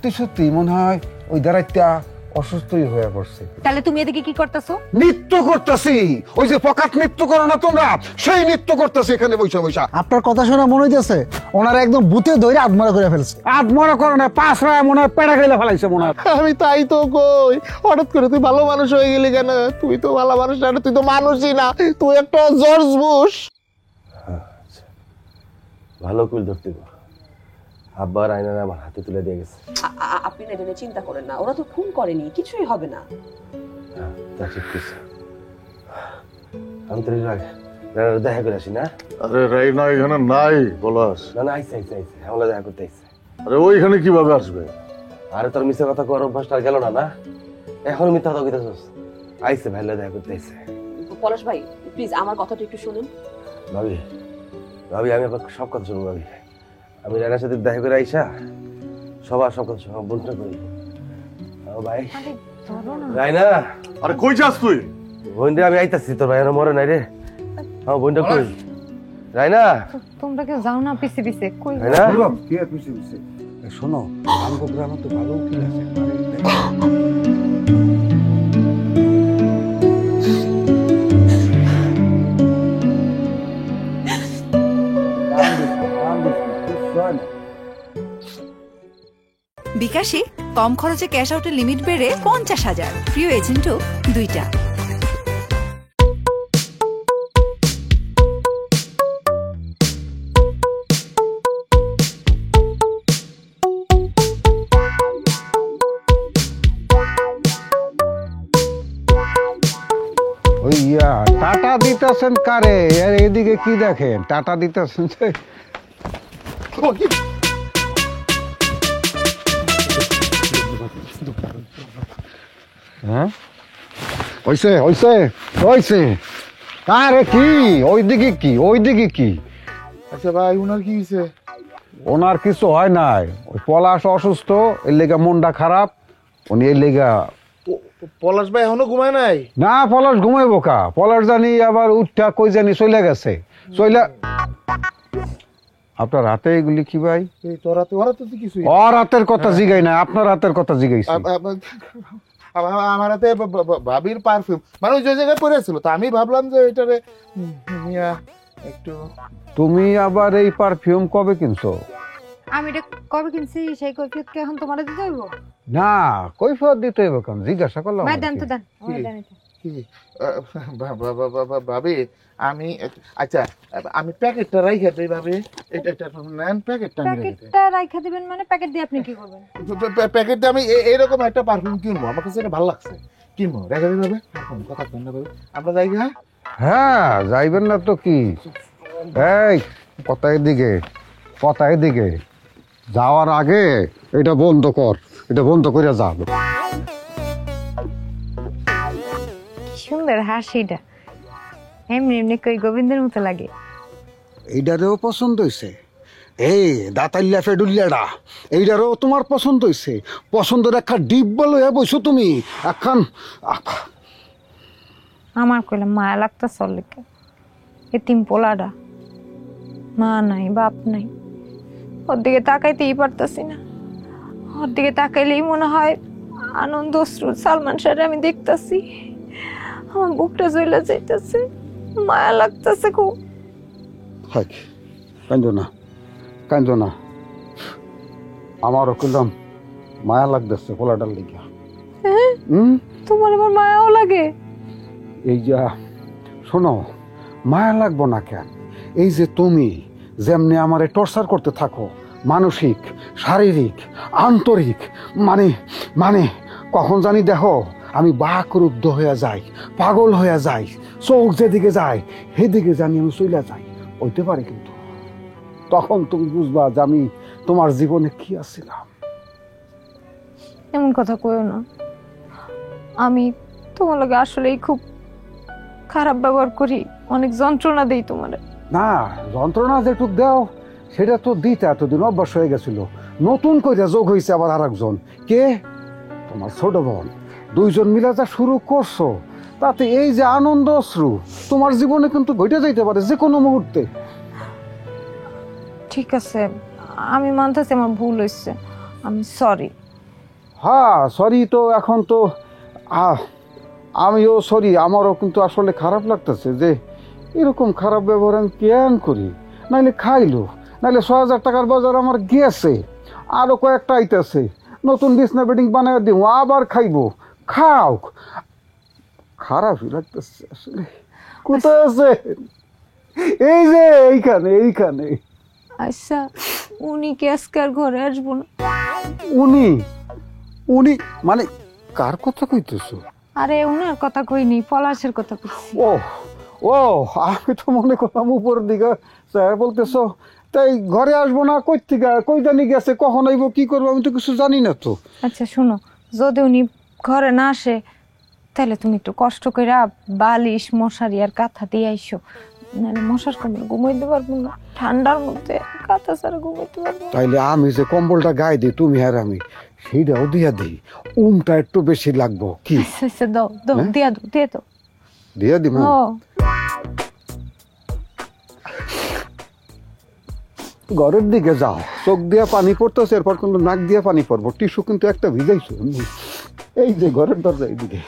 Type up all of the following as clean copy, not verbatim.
সত্যি সত্যি মনে হয় ওই দাঁড়াইটা অসুস্থই হয়ে পড়ছে। তাহলে তুমি এদিকে কি করতেছো? নৃত্য করতেছি, ওই যে পকাত নৃত্য করো না তোমরা, সেই নৃত্য করতেছি এখানে বৈশা বৈশা। আপনার কথা শুনে মনে হইতেছে ওনারা একদম ভূতে ধরে আত্মরা করে ফেলছে। আত্মরা করো না, পাঁচ রায় মনে হয় পেড়া খেলে ফেলাইছে মনে হয়। আমি তাই তো কই, হঠাৎ করে তুই ভালো মানুষ হয়ে গেলি কেন? তুই তো ভালো মানুষ না, তুই তো মানুষই না, তুই একটা জর্জ বুশ। ভালো কুল ধরতে গো, আব্বার আয়না আমার হাতে তুলে দিয়ে গেছে। আপনি না এটা নিয়ে চিন্তা করেন না, ওরা তো খুন করেনি, কিছুই হবে না। তা ঠিক করছে। আমি তো দেখা করে আসি না। আরে রাইনা এখানে নাই বলাস। না না, আইসে আইসে আইসে আমরা দেখা করতে আইসে। আরে ওইখানে কিভাবে আসবে? আরে তোর মিথ্যা কথা করার অভ্যাসটা গেল না না, এখন মিথ্যা কথা কইতেছস। আইসে ভাইলা দেখা করতে আইসে। পলাশ ভাই প্লিজ আমার কথাটা একটু শুনুন। ভাবি ভাবি আমি আবার সব কথা শুনবো ভাবি। আমি রায়নার সাথে দেখা করে আইসা সবার সব কথা সব বন্ধ করি। ভাই রায়না, আরে কই যাস তুই? বোনটা আমি আইতাছি, তোর ভাই মরে নাই রে। আমার বোনটা কই? রায়না তোমরা কেউ যাও না পিছে পিছে। কই রায়না কি আর পিছে পিছে? শোনো, আমগো গ্রামে তো ভালো উকিল আছে। বিকাশে কম খরচে ক্যাশ আউটের লিমিট বেড়ে 50,000, প্রিয় এজেন্টও 2টা। টাটা দিতেছেন কারে? আর এদিকে কি দেখেন? টাটা দিতেছেন হ্যাঁ? হইছে হইছে হইছে। আরে কি ওইদিকে কি ওইদিকে কি? আচ্ছা ভাই, উনার কি হয়েছে? ওনার কিছু হয় নাই, ওই পলাশ অসুস্থ, এর লেগা মনটা খারাপ, উনি এর লেগা। পলাশ ভাই এখনো ঘুমায় নাই? না, পলাশ ঘুমাইবো কা? পলাশ জানি আবার উঠা কই জানি চলে গেছে। চলে আপনার হাতে এগুলি কি ভাই? তোর হাতে? ওরা তো কিছুই। ওর হাতের কথা জিগাই না, আপনার হাতের কথা জিগাইছি। আমার হাতে ভাবির পারফিউম, মানে ওই যে জায়গায় পড়ে ছিল, তো আমি ভাবলাম যে এটারে একটু। তুমি আবার এই পারফিউম কবে কিনছো? আমি এটা কবে কিনছি সেই কৈফিয়ত কি এখন তোমারে দিতে হইব? না, কৈফিয়ত দিতে হইব কেন? জিজ্ঞাসা করলাম। ভাই দেন তো দেন, ওই দেন এটা। কি ভাবি, আমি আচ্ছা আমি প্যাকেটটা রাইখা দেই ভাবি। এটা নেন প্যাকেটটা। প্যাকেটটা রাইখা দিবেন মানে প্যাকেট দিয়ে আপনি কি করবেন? প্যাকেটটা আমি এইরকম একটা পারফিউম কিনবো, আমার কাছে এটা ভালো লাগছে, কিনবো। রেখে দিই ভাবে, কথা কেন না ভাবি, আমরা যাই। হ্যাঁ, যাইবেন না তো কি? এই কথার দিকে, কথার দিকে যাওয়ার আগে এটা বন্ধ কর, এটা বন্ধ করে যা। সুন্দর হাসিটা, এমনি এমনি কই গোবিন্দের মতো লাগে। এইটারেও পছন্দ হয়েছে? এই দাঁতাল্লা ফেডুল্লাডা, এইটারও তোমার পছন্দ হয়েছে? পছন্দের একটা ডিব্বা লইয়া বসো তুমি এখন। আমার কইলে মায়া লাগতা চলকে, এতিম পোলাডা, মা নাই বাপ নাই, ওর দিকে তাকাইতেই পারতাছি না। ওর দিকে তাকাইলেই মনে হয় আনন্দ অশ্রু সালমান শাহরে আমি দেখতাছি, আমার বুকটা জ্বলে যাইতেছে, মায়া লাগতেছে খুব। কান্দো না, কান্দো না, আমারও কিলাম মায়া লাগতেছে পোলাটার লিগে। তোমার আবার মায়াও লাগে? এই যা শোনো, মায়া লাগবো না কেন? এই যে তুমি যেমনি আমারে টর্চার করতে থাকো, মানসিক, শারীরিক, আন্তরিক, মানে মানে কখন জানি দেখো আমি বাকরুদ্ধ হয়ে যাই, পাগল হয়ে যাই, চোখ যেদিকে যায় সেদিকে জানি আমি চলে যাই, হইতে পারে। কিন্তু তখন তুমি বুঝবা যে আমি তোমার জীবনে কি আছিলাম। এমন কথা কইও না, আমি তোমার লগে আসলেই খুব খারাপ ব্যবহার করি, অনেক যন্ত্রণা দেই তোমারে। না, যন্ত্রণা যেটুক দাও সেটা তো দিতে এতদিন অভ্যাস হয়ে গেছিল, নতুন করে যোগ হয়েছে আবার আর একজন। কে? তোমার ছোট বোন। দুইজন মিলে যা শুরু করছো, তাতে এই যে আনন্দ অশ্রু তোমার জীবনে কিন্তু ঘটে যাইতে পারে যে কোনো মুহূর্তে। ঠিক আছে, আমি মানতেছি আমার ভুল হয়েছে, আমি সরি। হ্যাঁ সরি তো এখন তো আমিও সরি, আমারও কিন্তু আসলে খারাপ লাগতেছে যে এরকম খারাপ ব্যবহার আমি কেন করি। নাইলে খাইলো, নাইলে 6,000 টাকার বাজার আমার গেছে, আরও কয়েকটা আইতেছে, নতুন বিছনা বেডিং বানায় দিব, আবার খাইবো, খাও। খারাপই লাগতেছে আসলে। কোথায় আছে? এই যে এইখানে এইখানে। আচ্ছা উনি কি আজকে আর ঘরে আসবো না? উনি উনি মানে কার কথা কইতেছো? আরে উনার কথা কইনি, পলাশের কথা কইছি। ও ও আমি তো মনে করলাম উপরের দিকে স্যার বলতেছো। তাই ঘরে আসবো না কই থেকে, কই জানি গেছে, কখন আইবো, কি করবো আমি তো কিছু জানি না তো। আচ্ছা শোনো, যদি উনি ঘরে না আসে তাহলে তুমি একটু কষ্ট করে বালিশ মশারি আর কাঁথা দিয়ে আইসো, নাহলে মশার কামড়ে ঘুমাইতে পারবো না, ঠান্ডার মধ্যে কাঁথা ছাড়া ঘুমাইতে পারবো না। তাইলে আমি যে কম্বলটা গায়ে দিই তুমি আর আমি, সেইটাও দিয়া দিই, উমটা একটু বেশি লাগবো কি? আচ্ছা আচ্ছা দাও দাও, হ্যাঁ? দিয়া দাও, দিয়ে দাও। দিয়া দিব। ও ঘরের দিকে যাও, চোখ দিয়া পানি পড়তেছে, এরপর কিন্তু নাক দিয়া পানি পড়বো, টিস্যু কিন্তু একটা ভিজাইছো। এই যে ঘরের দরজা এইদিকে।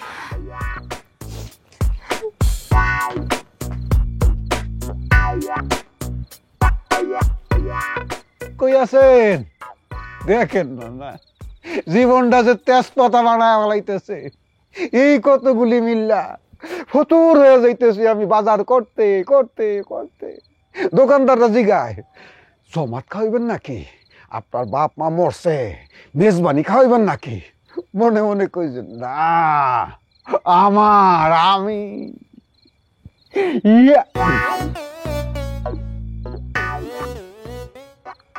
কই আছেন? দেখেন না না জীবনটা যে তেজপাতা বানায় ফেলাইতেছে, এই কতগুলি মিল্লা ফতুর হয়ে যাইতেছি আমি বাজার করতে করতে করতে। দোকানদাররা জিগায় জমাত খাওয়াইবেন নাকি, আপনার বাপ মা মরছে, মেজবানি খাওয়াইবেন নাকি? মনে মনে কইছেন না, আমার আমি ইয়া।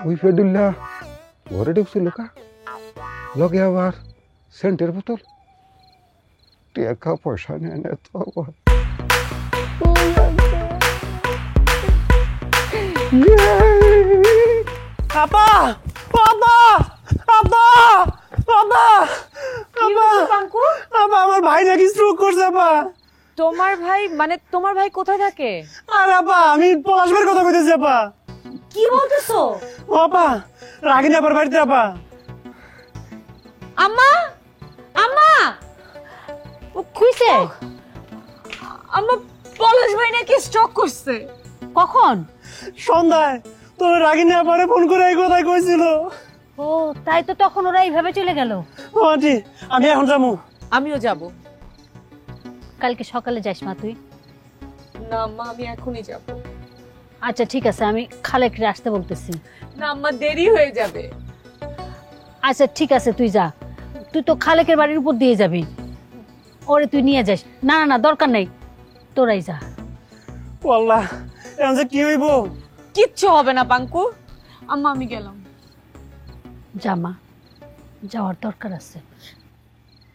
ওই ফেডুল্লা ঘরে ঢুকছিল কা, লগে আবার সেন্টের বোতল, টাকা পয়সা নেয় না তো আবার। আপা আপা আপা আপা আপা আপা আমার ভাই নাকি স্ট্রোক করছে আপা। তোমার ভাই মানে তোমার ভাই কোথায় থাকে? আর আপা আমি পলাশবার কথা কইতেছি আপা। কি বলতেছো? ও আপা রাগিনী আপার বাড়িতে আপা। আম্মা আম্মা খুইছে? আম্মা পলাশ ভাই নাকি স্ট্রোক করছে। কখন? সন্ধ্যায় তোর রাগিনী আপারে ফোন করে এই কথা কইছিল। ও তাই তো তখন ওরা এইভাবে চলে গেল। ও আন্টি আমি এখন যাবো। আমিও যাব। কালকে সকালে যাস মা তুই? না আম্মা আমি এখনই যাব। আচ্ছা ঠিক আছে, আমি খালেকরে আসতে বলতেছি। না আম্মা দেরি হয়ে যাবে। আচ্ছা ঠিক আছে তুই যা, তুই তো খালেকের বাড়ির উপর দিয়ে যাবি, ওরে তুই নিয়ে যাস। না না না দরকার নাই, তোরাই যা। আল্লাহ এখন যে কি হইব? কিচ্ছু হবে না পাঙ্কু। আম্মা আমি গেলাম। যা মা, যাওয়ার দরকার আছে।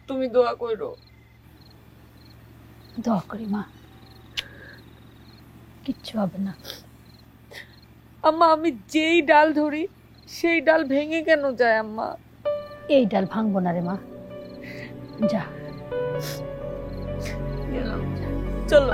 তুমি দোয়া করো। দোয়া করি মা, কিচ্ছু হবে না। আম্মা আমি যেই ডাল ধরি সেই ডাল ভেঙে কেন যায় আম্মা? এই ডাল ভাঙবো না রে মা, যা। চলো।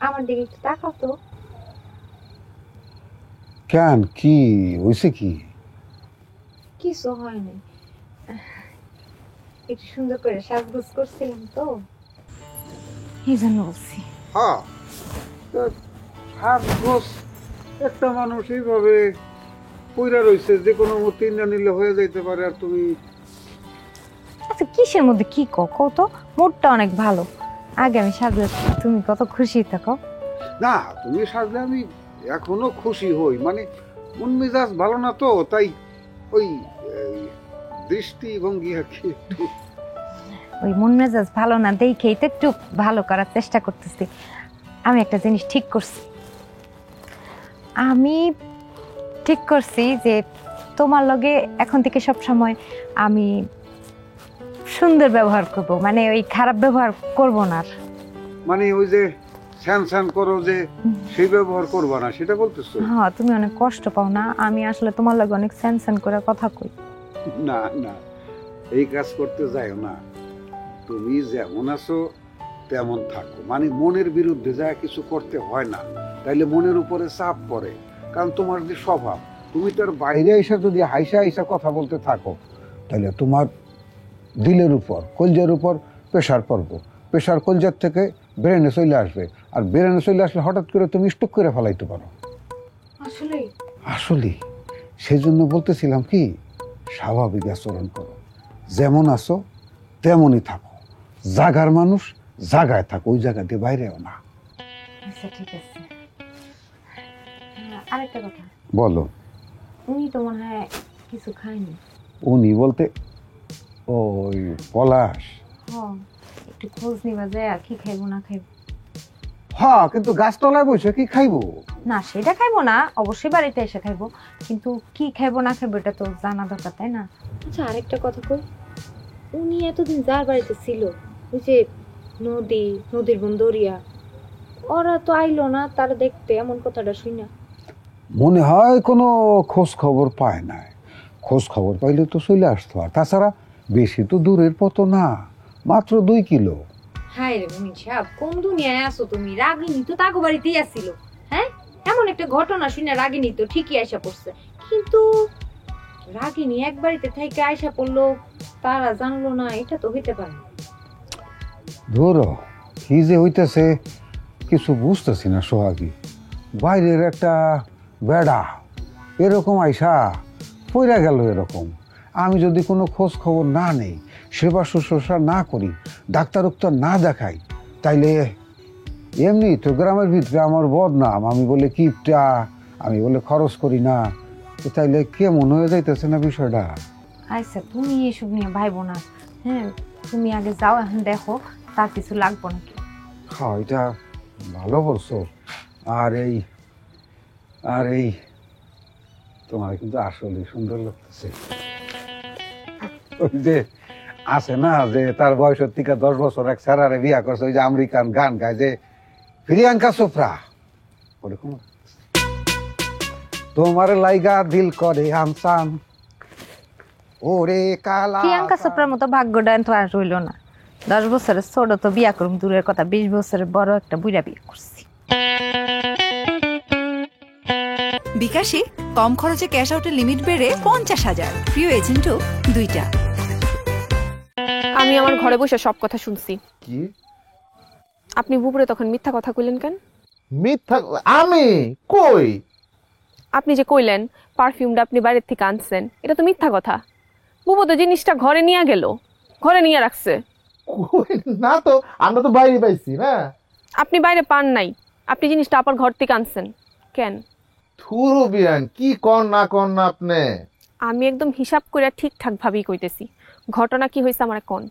আমার দিকে একটু তাকাও তো। কেন কি হয়েছে? কি কিছু হয়নি, একটু সুন্দর করে সাজগোজ করছিলাম তো এই জন্য বলছি। হ্যাঁ একটা মানুষ এইভাবে পইরা রয়েছে, যে কোনো মতে না নিলে হয়ে যাইতে পারে। আর তুমি আচ্ছা কিসের মধ্যে কি কও তো, মুডটা অনেক ভালো। আগে আমি সাজলে তুমি কত খুশি থাকো। না, তুমি সাজলে আমি এখনো খুশি হই, মানে মন মেজাজ ভালো না তো, তাই ওই দৃষ্টিভঙ্গি আর কি একটু। ওই মন মেজাজ ভালো না দেখেই তো একটু ভালো করার চেষ্টা করতেছি। আমি একটা জিনিস ঠিক করছি, আমি ঠিক করছি যে তোমার লগে এখন থেকে সব সময় আমি সুন্দর ব্যবহার করব, মানে ওই খারাপ ব্যবহার করব না আর। মানে ওই যে স্যান স্যান করো যে সেই ব্যবহার করবা না, সেটা বলতেছো? হ্যাঁ, তুমি অনেক কষ্ট পাও না? আমি আসলে তোমার লগে অনেক স্যান স্যান করে কথা কই। না না, এই কাজ করতে যাও না। তুমি যেমন আছো তেমন থাকো, মানে মনের বিরুদ্ধে যা কিছু করতে হয় না, তাইলে মনের উপরে চাপ পড়ে। কারণ তোমার যে স্বভাব, তুমি তার বাইরে এসে যদি হাইসা হাইসা কথা বলতে থাকো, তাহলে তোমার দিলের উপর, কলজার উপর প্রেশার পড়বো। প্রেশার কলজার থেকে ব্রেনে চলে আসবে, আর ব্রেনে চলে আসলে হঠাৎ করে তুমি স্ট্রোক করে ফেলাইতে পারো। আসলে সেই জন্য বলতেছিলাম কি, স্বাভাবিক আচরণ করো, যেমন আছো তেমনই থাকো। জাগার মানুষ জাগায় থাকো, ওই জায়গা দিয়ে বাইরেও না। আচ্ছা ঠিক আছে। আরেকটা কথা, বলো। উনি তো মনে হয় কিছু খায়নি। উনি বলতে ওই পলাশ? হ্যাঁ, একটু খোঁজ নিবা যায় আর কি খাইবো না খাইবো। হ্যাঁ, কিন্তু গাছতলায় বসে কি খাইবো? না, সেটা খাইবো না, অবশ্যই বাড়িতে এসে খাইবো, কিন্তু কি খাইবো না খাইবো এটা তো জানা দরকার, তাই না? আচ্ছা আরেকটা কথা কই, উনি এতদিন যার বাড়িতে ছিল, ওই যে নদীর বোন দরিয়া, ওরা তো আইলো না তার দেখতে, এমন কথাটা শুই না। মনে হয় কোনো খোঁজ খবর পায় না। খোঁজ খবর পাইলে তো চলে আসতো। আর তাছাড়া বেশি তো দূরের পথ না, মাত্র 2 কিলো। হায় রে মুনিন সাহেব, কোন দুনিয়ায় আছো তুমি? রাগিনী তো তাগো বাড়িতেই আসছিল। হ্যাঁ, এমন একটা ঘটনা শুনে রাগিনী তো ঠিকই আয়সা পড়ছে, কিন্তু রাগিনী এক বাড়িতে থেকে আয়সা পড়লো, তারা জানলো না, এটা তো হইতে পারে না। ধরো কি যে হইতেছে কিছু বুঝতেছি না সোহাগী। বাইরের একটা বেড়া এরকম আইসা পইরা গেল এরকম। আমি যদি কোনো খোঁজ খবর না নেই, সেবা শুশ্রূষা না করি, ডাক্তার উক্তার না দেখাই, তাইলে এমনি তো গ্রামের ভিতরে আমার বদনাম। আমি বলে কিপটা, আমি বলে খরচ করি না, তো তাইলে কেমন হয়ে যাইতেছে না বিষয়টা। আচ্ছা তুমি এসব নিয়ে ভাইবো না। হ্যাঁ, তুমি আগে যাও, এখন দেখো তার কিছু লাগবো নাকি। হ্যাঁ, এটা ভালো বলছো। আর এই তোমার কিন্তু আসলে সুন্দর লাগতেছে। ওই যে আছে না যে তার বয়সের থেকে 10 বছর এক স্যারারে বিয়া করছে, ওই যে আমেরিকান গান গায় যে প্রিয়াঙ্কা চোপড়া, ওরকম তোমার লাইগা দিল করে আনসান ওরে কালা। প্রিয়াঙ্কা চোপড়ার মতো ভাগ্যটা তো আর রইল না। 10 বছরের ছোট তো বিয়া করুম দূরের কথা, 20 বছরের বড় একটা বুড়া বিয়ে করছি। বিকাশে কম খরচে ক্যাশ আউটের লিমিট বেড়ে 50,000, প্রিয় এজেন্টও 2টা। আমি আমার ঘরে বসে সব কথা শুনছি। কি আপনি বুবুরে তখন মিথ্যা কথা কইলেন কেন? মিথ্যা? আমি কই? আপনি যে কইলেন পারফিউমটা আপনি বাইরের থেকে আনছেন, এটা তো মিথ্যা কথা। বুবু তো জিনিসটা ঘরে নিয়ে গেল, ঘরে নিয়ে রাখছে। কই না তো, আমরা তো বাইরে পাইছি না। আপনি বাইরে পান নাই, আপনি জিনিসটা আবার ঘর থেকে আনছেন কেন? থুরু বিয়ান, কি কর না আপনি? আমি একদম হিসাব করে ঠিকঠাক ভাবেই কইতেছি, ঘটনা কি হয়েছে আমার কোন।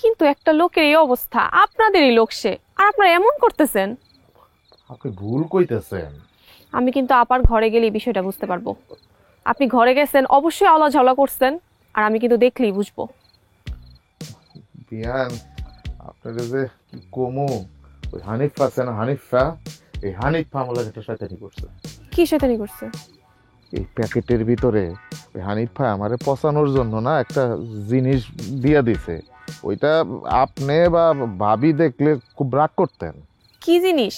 কিন্তু একটা লোকের এই অবস্থা, আপনাদেরই লোক সে, আর আপনারা এমন করতেছেন। আপনি ভুল কইতেছেন। আমি কিন্তু আপার ঘরে গেলে এই বিষয়টা বুঝতে পারবো। আপনি ঘরে গেছেন, অবশ্যই আলা ঝালা করছেন, আর আমি কিন্তু দেখলেই বুঝবো। বিয়ান, আপনার যে কি কমু, ওই হানিফ আছে না, হানিফা, এই হানিফ মামলা একটা শয়তানি করছে। কি শয়তানি করছে? এই প্যাকেটের ভিতরে ওই হানিফা আমারে পচানোর জন্য না একটা জিনিস দিয়া দিছে। ওইটা আপনি বা ভাবি দেখলে খুব রাগ করতেন। কি জিনিস?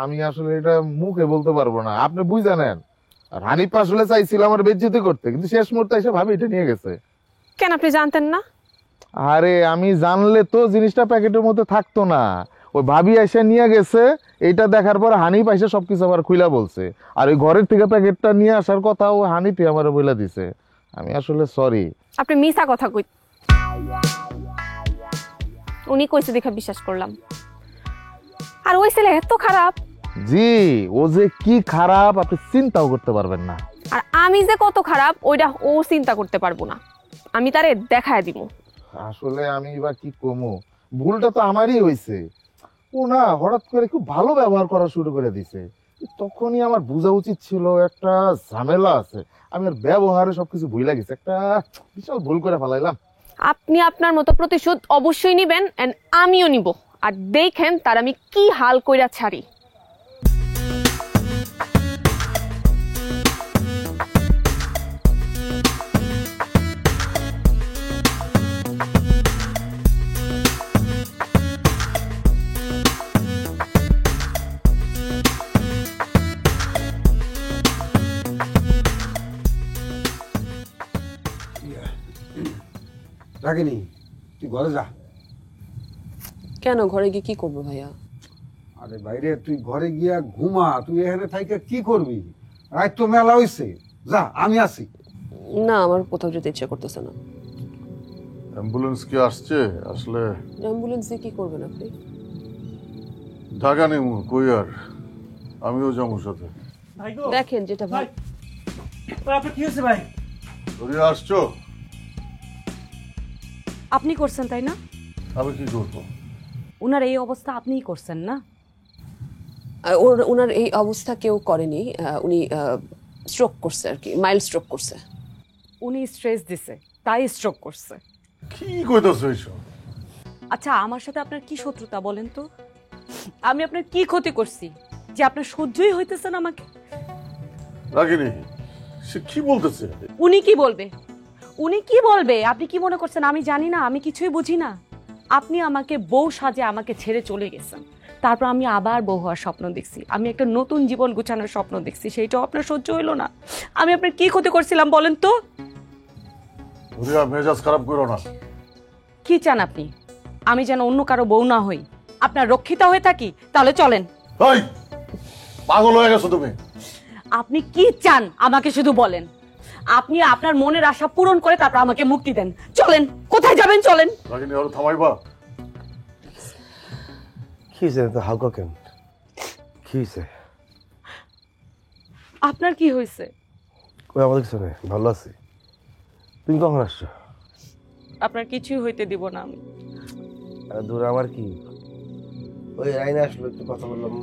আমি আসলে এটা মুখে বলতে পারবো না, আপনি বুঝে নেন। আর হানিফা আসলে চাইছিল আমার বেজ্জতি করতে, কিন্তু শেষ মুহূর্তে এসে ভাবি এটা নিয়ে গেছে। কেন, আপনি জানতেন না? আরে আমি জানলে তো জিনিসটা প্যাকেটের মধ্যে থাকতো না। ওই ভাবি এসে নিয়ে গেছে, এইটা দেখার পর হানিফ এসে সবকিছু আবার খুইলা বলছে। আর ওই ঘরের থেকে প্যাকেটটা নিয়ে আসার কথা ও হানিফই আমার বইলা দিছে। আমি আসলে সরি। আপনি মিছা কথা কই, উনি কইছে দেখা বিশ্বাস করলাম। আর ওই ছেলে এত খারাপ, জি, ও যে কি খারাপ আপনি চিন্তাও করতে পারবেন না। আর আমি যে কত খারাপ ওইটা ও চিন্তা করতে পারবো না, আমি তারে দেখায় দিব। আসলে আমি এবার কি কমু, ভুলটা তো আমারই হয়েছে। ও না হঠাৎ করে খুব ভালো ব্যবহার করা শুরু করে দিছে, তখনই আমার বোঝা উচিত ছিল একটা ঝামেলা আছে। আমি আর ব্যবহারে সবকিছু ভুলে গেছি, একটা বিশাল ভুল করে ফেলাইলাম। আপনি আপনার মতো প্রতিশোধ অবশ্যই নিবেন, এন্ড আমিও নিব। আর দেখেন তার আমি কি হাল কইরা ছাড়ি। রাগিনী, তুই ঘরে যা। কেন ঘরে গিয়ে কি করবো ভাইয়া? আরে বাইরে, তুই ঘরে গিয়া ঘুমা। তুই এখানে থাইকা কি করবি? রাত তো মেলা হইছে। যা, আমি আছি। না, আমার কোথাও যেতে ইচ্ছে করতেছে না। অ্যাম্বুলেন্স কি আসছে? আসলে অ্যাম্বুলেন্স দিয়ে কি করবেন আপনি? ঢাকা নেমু কই আর, আমিও যাবো সাথে। ভাই গো, দেখেন যেটা ভাই। আপনার কি হয়েছে ভাই? ধরে আসছো? আপনি করছেন তাই না? আমি কি করবো? উনার এই অবস্থা আপনিই করছেন না? ওনার এই অবস্থা কেউ করেনি, উনি স্ট্রোক করছে আর কি, মাইল্ড স্ট্রোক করছে। উনি স্ট্রেস দিছে তাই স্ট্রোক করছে। কি কইতাছো এইসব? আচ্ছা, আমার সাথে আপনার কি শত্রুতা বলেন তো? আমি আপনার কি ক্ষতি করছি যে আপনার সহ্যই হইতেছে না আমাকে? রাগিনী, সে কি বলতেছে? উনি কি বলবে? উনি কি বলবে? আপনি কি মনে করছেন আমি জানি না? আমি কিছুই বুঝি না? আপনি আমাকে বউ সাজে আমাকে ছেড়ে চলে গেছেন, তারপর আমি আবার বউ হওয়ার স্বপ্ন দেখছি, আমি একটা নতুন জীবন গুছানোর স্বপ্ন দেখছি, সেইটাও আপনার সহ্য হইলো না। আমি আপনার কি ক্ষতি করছিলাম বলেন তো? মেজাজ খারাপ করো না। কি চান আপনি? আমি যেন অন্য কারো বউ না হই, আপনার রক্ষিতা হয়ে থাকি? তাহলে চলেন। এই পাগল হয়ে গেছো তুমি? আপনি কি চান আমাকে শুধু বলেন। আপনি আপনার মনের আশা পূরণ করে তারপর আমাকে মুক্তি দেন। চলেন, কোথায় যাবেন চলেন। রাগিনী, আর থামাইবা? কি হয়েছে তো হালকা কেন? কি হয়েছে? আপনার কি হয়েছে? কই আমাদের কিছু নেই, ভালো আছি। তুমি কখন আসছো? আপনার কিছুই হইতে দিব না আমি। দূর আমার কি, ওই রাইনা আসলো, একটু কথা বললাম,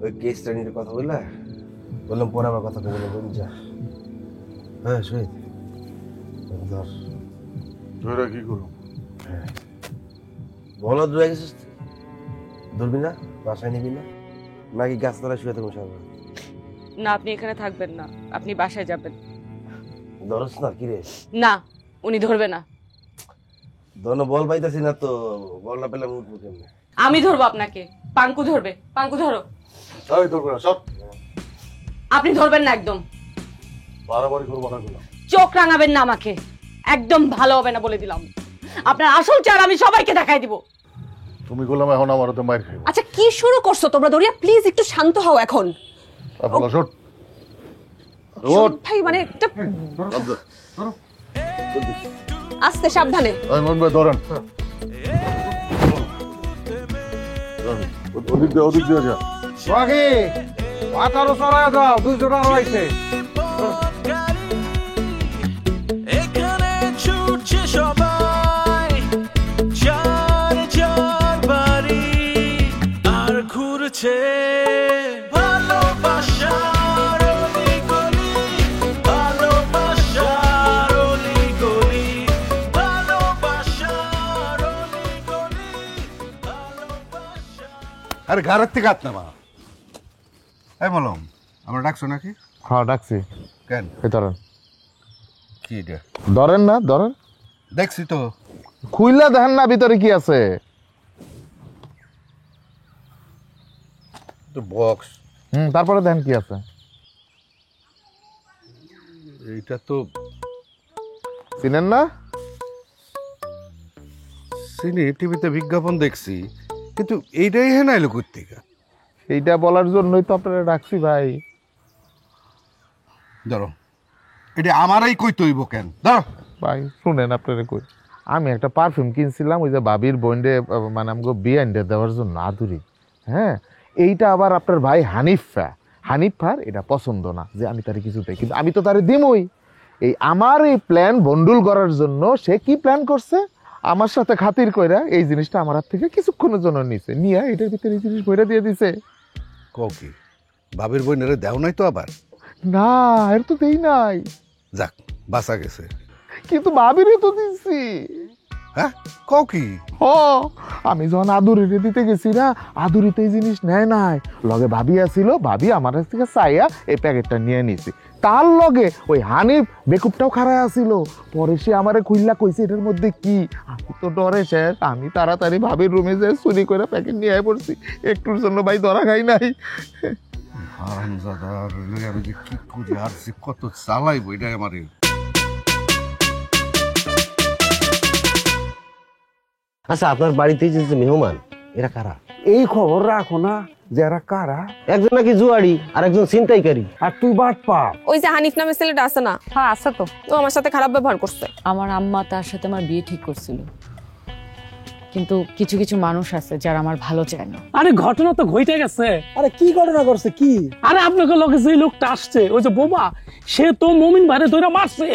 ওই কেসটা নিয়ে কথা বললাম পরে আবার কথা বললাম। যা হ্যাঁ শহীদ ধর, ধরে কি করো? বলো দূরে গেছিস, ধরবি না? বাসায় নিবি না নাকি গাছতলায় শুয়ে থাকবো সারা? না, আপনি এখানে থাকবেন না, আপনি বাসায় যাবেন। ধরস না কিরে? না, উনি ধরবে না। দোনো বল পাইতাছি না তো, বল না পেলাম উঠবো কেমনে? আমি ধরবো আপনাকে। পাঙ্কু ধরবে। পাঙ্কু ধরো। তাই ধরবে না সব? আপনি ধরবেন না একদম। বাড়াবাড়ি করবো না। চোখ রাঙাবেন না আমাকে, একদম ভালো হবে না বলে দিলাম। আপনার আসল চেহারা আমি সবাইকে দেখাই দিব। তুমি বললাম এখন আমার তো মাইর খাই। আচ্ছা, কি শুরু করছো তোমরা? দরিয়া প্লিজ একটু শান্ত হও এখন। ভাই মানে একটা আস্তে, সাবধানে। ধরেন ওদিক দিয়ে যা। আঠারো চড়ায় দাও, 200 টাকা হয়েছে। এখানে ছুটছে সবাই, চার চার বাড়ি, আর ঘুরছে ভালোবাসার অলিগলি, ভালোবাসার অলিগলি, ভালোবাসার অলিগলি, ভালোবাসা। আরে ঘরের থেকে হাত নামা। এই বললাম, আমরা ডাকছো নাকি? হ্যাঁ ডাকছি। কেন? ধরেন। কি এটা? ধরেন না, ধরেন। দেখছি তো। খুইলা দেখেন না ভিতরে কি আছে। বক্স। তারপরে দেখেন কি আছে। এইটা তো চিনেন না? চিনি, টিভিতে বিজ্ঞাপন দেখছি, কিন্তু এইটাই হ্যাঁ নাইলো কোত্থেকে? এইটা বলার জন্যই তো আপনারা ডাকছি ভাই। ধরো, এটা আমারই কই তৈব কেন? ধরো ভাই শুনেন, আপনারা কই, আমি একটা পারফিউম কিনছিলাম ওই যে ভাবির বোনডে, মানে আমাকে বিয়ে আনতে দেওয়ার জন্য আদুরি। হ্যাঁ, এইটা আবার আপনার ভাই হানিফার এটা পছন্দ না যে আমি তারে কিছু দেই, কিন্তু আমি তো তারে দিমই। এই আমার এই প্ল্যান বন্ডুল করার জন্য সে কি প্ল্যান করছে, আমার সাথে খাতির কইরা এই জিনিসটা আমার হাত থেকে কিছুক্ষণের জন্য নিছে, নিয়ে এটার ভিতরে এই জিনিস ভরে দিয়ে দিছে। কি বাবির বইনারে দেও নাই তো আবার? না, এর তো দেই নাই। যাক, বাঁচা গেছে। কিন্তু ভাবিরে তো দিছি। হ্যাঁ, কি আমি যখন আদুরিতে দিতে গেছি না, আদুরিতে এই জিনিস নেয় নাই, লগে ভাবি আসিল, ভাবি আমার কাছ থেকে চাইয়া এই প্যাকেটটা নিয়ে নিছি। তার লগে ওই হানিফ বেকুবটাও খাড়ায় আসিল। পরে সে আমারে খুইল্লা কইছে এটার মধ্যে কি। আমি তো ডরে শেষ, আমি তাড়াতাড়ি ভাবির রুমে যে চুরি করে প্যাকেট নিয়ে আয় পড়ছি। একটুর জন্য ভাই ধরা খাই নাই। আমি যে কি করি আর যে কত চালাইবো এটা আমার। আচ্ছা, আপনার বাড়িতে যে মেহমান এরা কারা? এই খবর রাখো না যে এরা কারা। একজন নাকি জুয়ারি আর একজন ছিনতাইকারী। আর তুই বাট পা। ওই যে হানিফ নামের ছেলেটা আছে না, হ্যাঁ আছে তো। ও আমার সাথে খারাপ ব্যবহার করছে। আমার আম্মা তার সাথে আমার বিয়ে ঠিক করছিল, কিন্তু কিছু কিছু মানুষ আছে যারা আমার ভালো চায় না। আরে ঘটনা তো ঘটে গেছে। আরে কি ঘটনা করছে কি? আরে আপনাকে লোকে যে লোকটা আসছে ওই যে বোবা, সে তো মমিন ভাইরে ধরে মারছে।